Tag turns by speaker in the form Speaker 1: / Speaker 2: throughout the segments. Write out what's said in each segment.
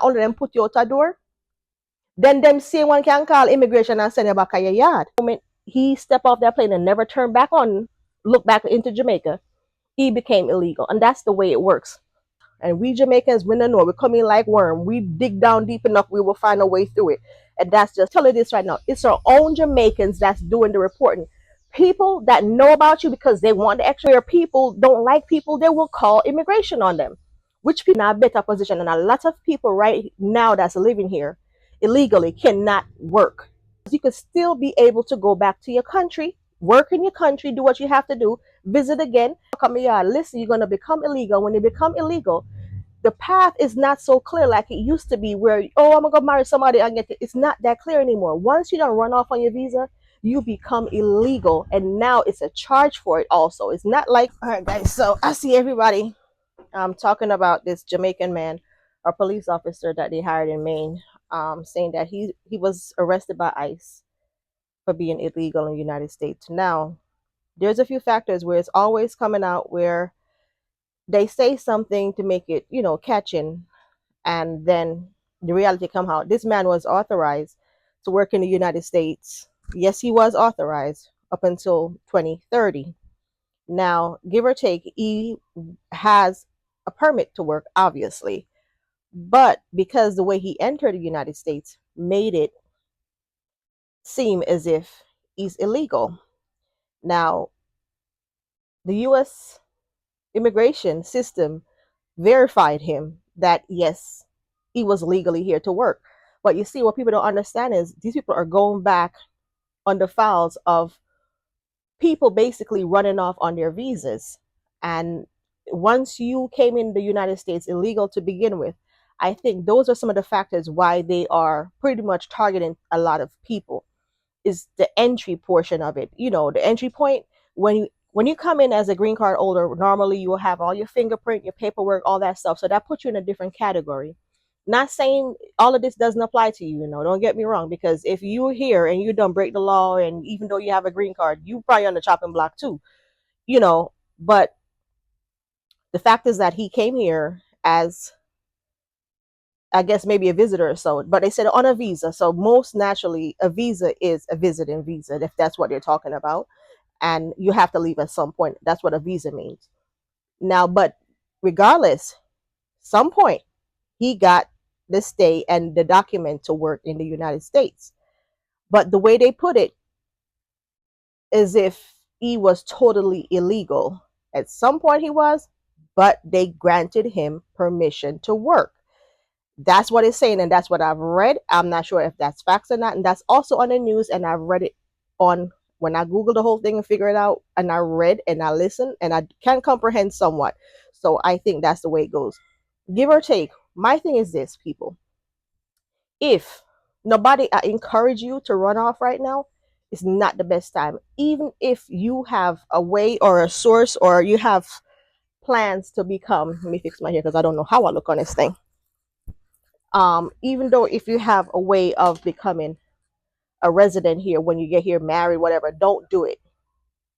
Speaker 1: only them put you out a door, then them same one can call immigration and send you back to your yard. The moment he stepped off that plane and never turned back on, look back into Jamaica, he became illegal. And that's the way it works. And we Jamaicans, we don't know, we come in like worm. We dig down deep enough, we will find a way through it. And that's just tell you this right now. It's our own Jamaicans that's doing the reporting. People that know about you because they want the extra. Where people don't like people, they will call immigration on them, which people in a better position. And a lot of people right now that's living here illegally cannot work. You could still be able to go back to your country, work in your country, do what you have to do, visit again, come here. Listen, you're going to become illegal. When you become illegal, the path is not so clear like it used to be where, oh, I'm going to go marry somebody and get it. It's not that clear anymore. Once you don't run off on your visa, you become illegal. And now it's a charge for it also. It's not like, all right, guys. So I see everybody talking about this Jamaican man, a police officer that they hired in Maine, saying that he was arrested by ICE for being illegal in the United States. Now, there's a few factors where it's always coming out where they say something to make it, catching, and then the reality come out. This man was authorized to work in the United States. Yes, he was authorized up until 2030. Now, give or take, he has a permit to work, obviously. But because the way he entered the United States made it seem as if he's illegal. Now, the US immigration system verified him that yes, he was legally here to work. But you see, what people don't understand is these people are going back on the files of people basically running off on their visas. And once you came in the United States illegal to begin with, I think those are some of the factors why they are pretty much targeting a lot of people is the entry portion of it. The entry point when you come in as a green card holder, normally you will have all your fingerprint, your paperwork, all that stuff. So that puts you in a different category. Not saying all of this doesn't apply to you, don't get me wrong, because if you're here and you don't break the law, and even though you have a green card, you probably on the chopping block too, but the fact is that he came here as, I guess, maybe a visitor or so, but they said on a visa. So most naturally, a visa is a visiting visa, if that's what they're talking about. And you have to leave at some point. That's what a visa means. Now, but regardless, some point he got the stay and the document to work in the United States. But the way they put it is if he was totally illegal. At some point he was, but they granted him permission to work. That's what it's saying, and that's what I've read. I'm not sure if that's facts or not, and that's also on the news, and I've read it on when I Googled the whole thing and figured it out, and I read and I listened, and I can comprehend somewhat. So I think that's the way it goes. Give or take, my thing is this, people. If nobody, I encourage you to run off right now, it's not the best time. Even if you have a way or a source or you have plans to become, let me fix my hair because I don't know how I look on this thing. Even though if you have a way of becoming a resident here when you get here, married, whatever, don't do it.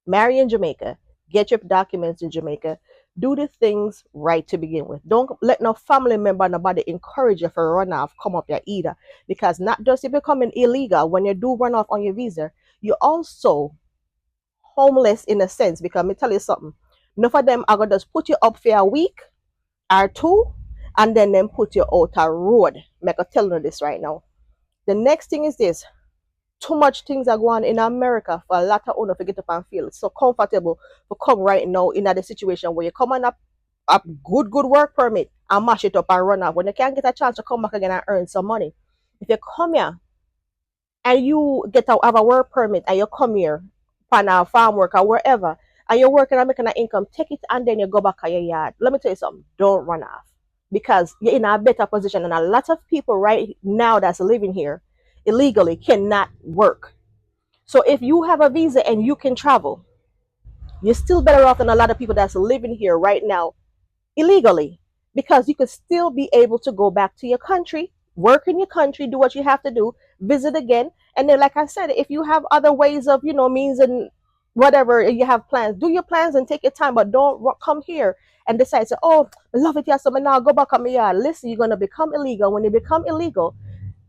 Speaker 1: Marry in Jamaica, get your documents in Jamaica, do the things right to begin with. Don't let no family member, nobody encourage you for run off, come up here either. Because not just you becoming illegal, when you do run off on your visa, you're also homeless in a sense. Because let me tell you something, enough of them are going to just put you up for a week or two, and then put you out a road. Make a tell you this right now. The next thing is this. Too much things are going on in America for a lot of owner to get up and feel it's so comfortable to come right now in a situation where you come on a good work permit and mash it up and run off when you can't get a chance to come back again and earn some money. If you come here and you have a work permit and you come here on a farm work or wherever and you're working and making an income, take it and then you go back to your yard. Let me tell you something, don't run off because you're in a better position, and a lot of people right now that's living here illegally cannot work. So if you have a visa and you can travel, you're still better off than a lot of people that's living here right now illegally, because you could still be able to go back to your country, work in your country, do what you have to do, visit again. And then, like I said, if you have other ways of, means and whatever you have plans, do your plans and take your time, but don't come here and decide to, oh, I love it, yeah, so now go back on my yard. Listen, you're going to become illegal. When you become illegal,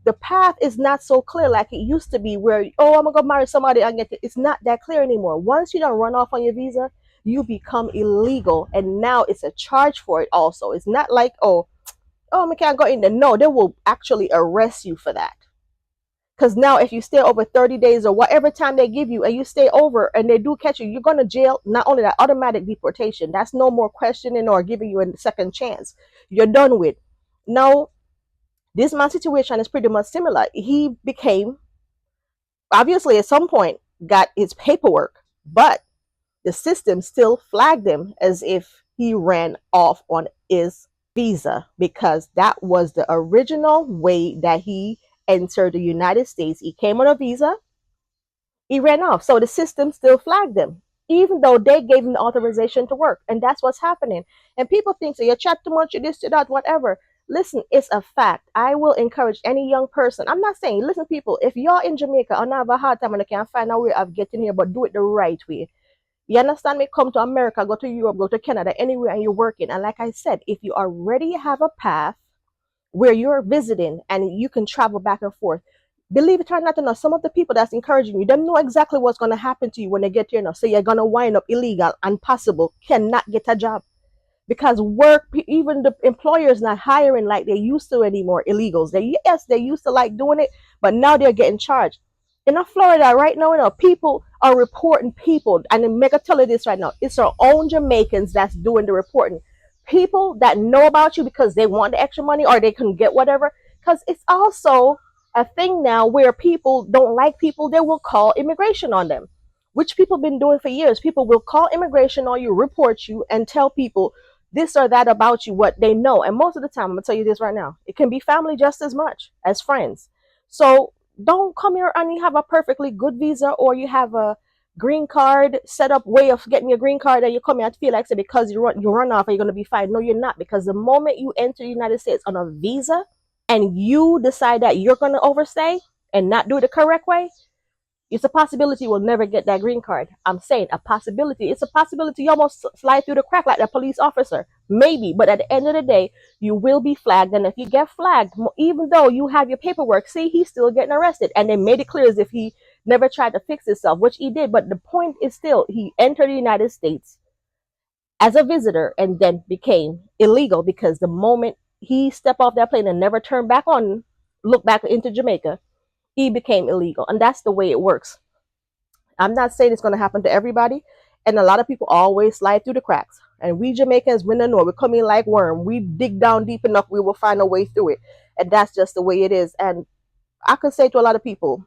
Speaker 1: the path is not so clear like it used to be, where, oh, I'm going to go marry somebody and get it. It's not that clear anymore. Once you don't run off on your visa, you become illegal, and now it's a charge for it also. It's not like, oh, I can't go in there. No, they will actually arrest you for that. Because now, if you stay over 30 days or whatever time they give you, and you stay over and they do catch you, you're going to jail. Not only that, automatic deportation. That's no more questioning or giving you a second chance. You're done with. Now, this man's situation is pretty much similar. He became, obviously, at some point, got his paperwork, but the system still flagged him as if he ran off on his visa, because that was the original way that he entered the United States. He came on a visa, he ran off. So the system still flagged him, even though they gave him the authorization to work. And that's what's happening. And people think, so you chat too much, you this, you that, whatever. Listen, it's a fact. I will encourage any young person. I'm not saying, listen, people, if you're in Jamaica and have a hard time and you can't find a way of getting here, but do it the right way. You understand me? Come to America, go to Europe, go to Canada, anywhere, and you're working. And like I said, if you already have a path where you're visiting and you can travel back and forth, believe it or not, some of the people that's encouraging you, they know exactly what's going to happen to you when they get here. So you're going to wind up illegal and possible, cannot get a job, because work, even the employers not hiring like they used to anymore. Illegals, they used to like doing it, but now they're getting charged. In Florida right now, people are reporting people, and I'm mega tell you this right now, it's our own Jamaicans that's doing the reporting. People that know about you because they want the extra money or they can get whatever. Because it's also a thing now where people don't like people, they will call immigration on them, which people been doing for years. People will call immigration on you, report you, and tell people this or that about you, what they know. And most of the time, I'm gonna tell you this right now, it can be family just as much as friends. So don't come here and you have a perfectly good visa, or you have a green card set up way of getting your green card, and you come here and feel like, say, because you run off, are you going to be fine? No, you're not. Because the moment you enter the United States on a visa and you decide that you're going to overstay and not do it the correct way, it's a possibility you will never get that green card. I'm saying a possibility. It's a possibility you almost slide through the crack like that police officer. Maybe. But at the end of the day, you will be flagged. And if you get flagged, even though you have your paperwork, see, he's still getting arrested. And they made it clear as if he never tried to fix himself, which he did. But the point is still, he entered the United States as a visitor and then became illegal, because the moment he stepped off that plane and never turned back on, look back into Jamaica, he became illegal. And that's the way it works. I'm not saying it's going to happen to everybody, and a lot of people always slide through the cracks. And we Jamaicans, we don't know, we come in like worm. We dig down deep enough, we will find a way through it, and that's just the way it is. And I could say to a lot of people,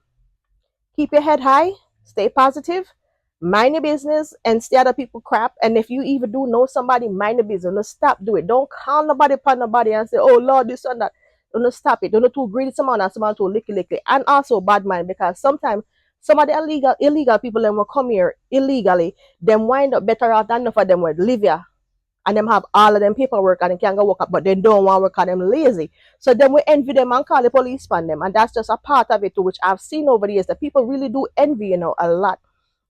Speaker 1: keep your head high, stay positive, mind your business, and stay out of people crap. And if you even do know somebody, mind the business. Don't stop do it. Don't call nobody upon nobody and say, oh Lord, this and that. Don't stop it. Don't too greedy someone and someone too licky. And also bad mind, because sometimes some of the illegal people that will come here illegally, them wind up better off than enough of them would live here, and them have all of them paperwork and they can go work up, but they don't want to work, and them lazy. So then we envy them and call the police on them. And that's just a part of it too, which I've seen over the years, that people really do envy, a lot.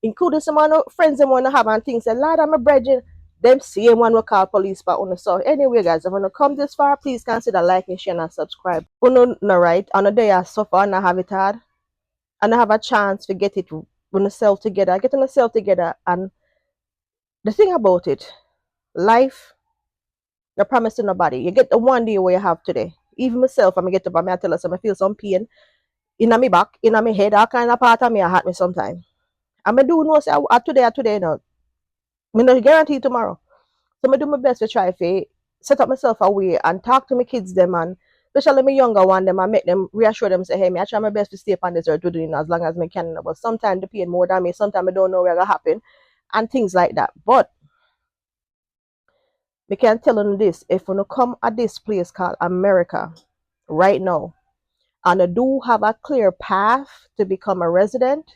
Speaker 1: Including some of the friends they want to have and things. A lot of my brethren, them same one will call police but on the. So anyway, guys, if you want to come this far, please consider liking, sharing, and subscribe. You know, right? On the day I suffer and I have it hard, and I have a chance to get it on myself together. Get on myself together. And the thing about it, life, no promise to nobody. You get the one day where you have today. Even myself, I'm get up and I tell us I feel some pain in my back, in my head, all kind of part of me I hurt me sometimes. And I do know say today, no. I no guarantee tomorrow. So I do my best to try to set up myself away and talk to my kids them, and especially my younger one them, and make them reassure them, say, hey, me I try my best to stay up on this earth to do it as long as I can. But sometimes the pain more than me, sometimes I don't know where gonna happen and things like that. But we can tell them this, if you come at this place called America right now, and you do have a clear path to become a resident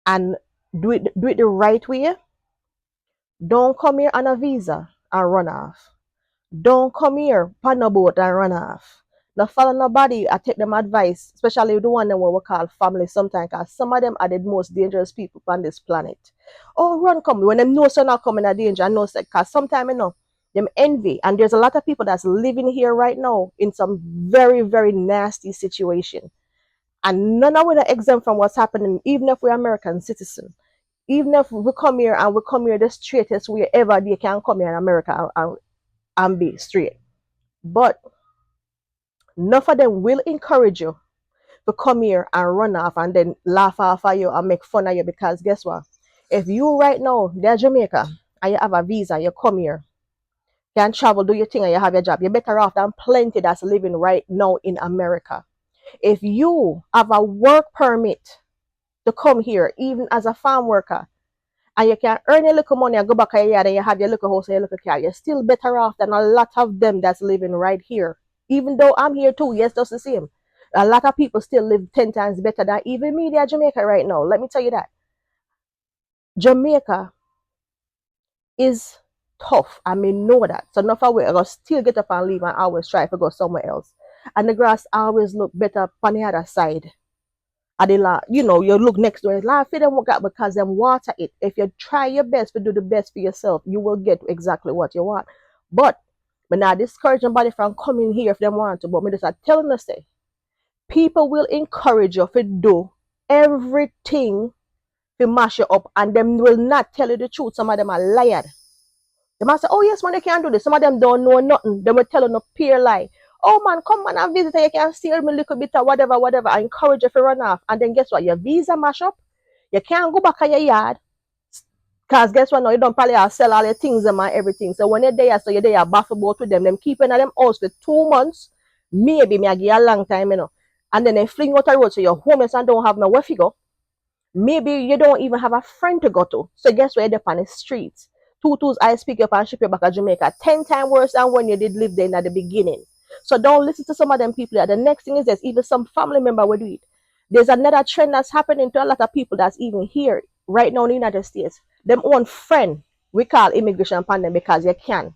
Speaker 1: and do it the right way, don't come here on a visa and run off. Don't come here on a boat and run off. Not follow nobody. I take them advice, especially the one that we call family sometimes, because some of them are the most dangerous people on this planet. Oh, run, come. When them know so not coming a danger, I know, because sometimes, you know, them envy. And there's a lot of people that's living here right now in some very, very nasty situation. And none of us are exempt from what's happening, even if we're American citizens. Even if we come here and we come here the straightest way ever they can come here in America and be straight. But none of them will encourage you to come here and run off and then laugh off at you and make fun of you, because guess what? If you right now, they're Jamaica, and you have a visa, you come here, can travel, do your thing, and you have your job, you're better off than plenty that's living right now in America. If you have a work permit to come here, even as a farm worker, and you can earn a little money and go back to your yard and you have your little house and your little car, you're still better off than a lot of them that's living right here. Even though I'm here too, yes, that's the same. A lot of people still live 10 times better than even me there Jamaica right now. Let me tell you that. Jamaica is tough. I mean, know that. So enough away, I will still get up and leave and always try to go somewhere else. And the grass always look better on the other side. And they like, you know, you look next door, it's like, feed them what got because them water it. If you try your best to do the best for yourself, you will get exactly what you want. But not discourage somebody from coming here if they want to. But me just telling us, say, people will encourage you to do everything to mash you up, and them will not tell you the truth. Some of them are liars. They might say, oh yes, man, they can do this. Some of them don't know nothing. They will tell you no pure lie. Oh man, come on and visit. You can steal me a little bit or whatever, whatever. I encourage you to run off. And then guess what? Your visa mash up. You can't go back to your yard. Because guess what? No, you don't probably have sell all your things and everything. So when you're there, so you're there, baffled about with them. Them keeping at them house for 2 months. Maybe me I give you a long time, you know. And then they fling out the road so you're homeless and don't have nowhere to go. Maybe you don't even have a friend to go to. So guess where you're on the streets. Tutus, I speak up and ship you back to Jamaica 10 times worse than when you did live there at the beginning. So don't listen to some of them people. The next thing is this, even some family member will do it. There's another trend that's happening to a lot of people that's even here right now in the United States. Them own friend, we call immigration upon them because you can.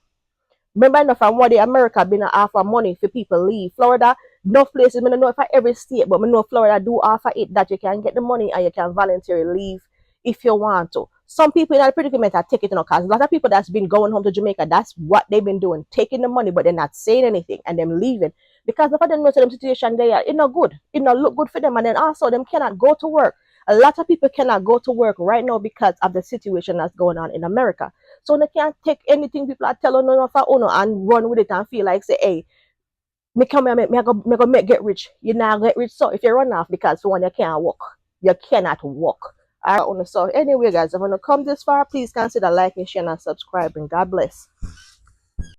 Speaker 1: Remember enough from what the America been offer money for people leave. Florida, no places, I don't know for every state, but I know Florida do offer it that you can get the money and you can voluntarily leave if you want to. Some people in that predicament are taking it, because a lot of people that's been going home to Jamaica, that's what they've been doing, taking the money, but they're not saying anything and them leaving. Because if I don't know the situation they are, it's not good. It not look good for them. And then also them cannot go to work. A lot of people cannot go to work right now because of the situation that's going on in America. So they can't take anything people are telling them for owner and run with it and feel like say, hey, me come here, me go make get rich. You now get rich. So if you run off because for one you can't walk, you cannot walk. Alright, so anyway, guys, if you want to come this far, please consider liking, sharing, and subscribing. God bless.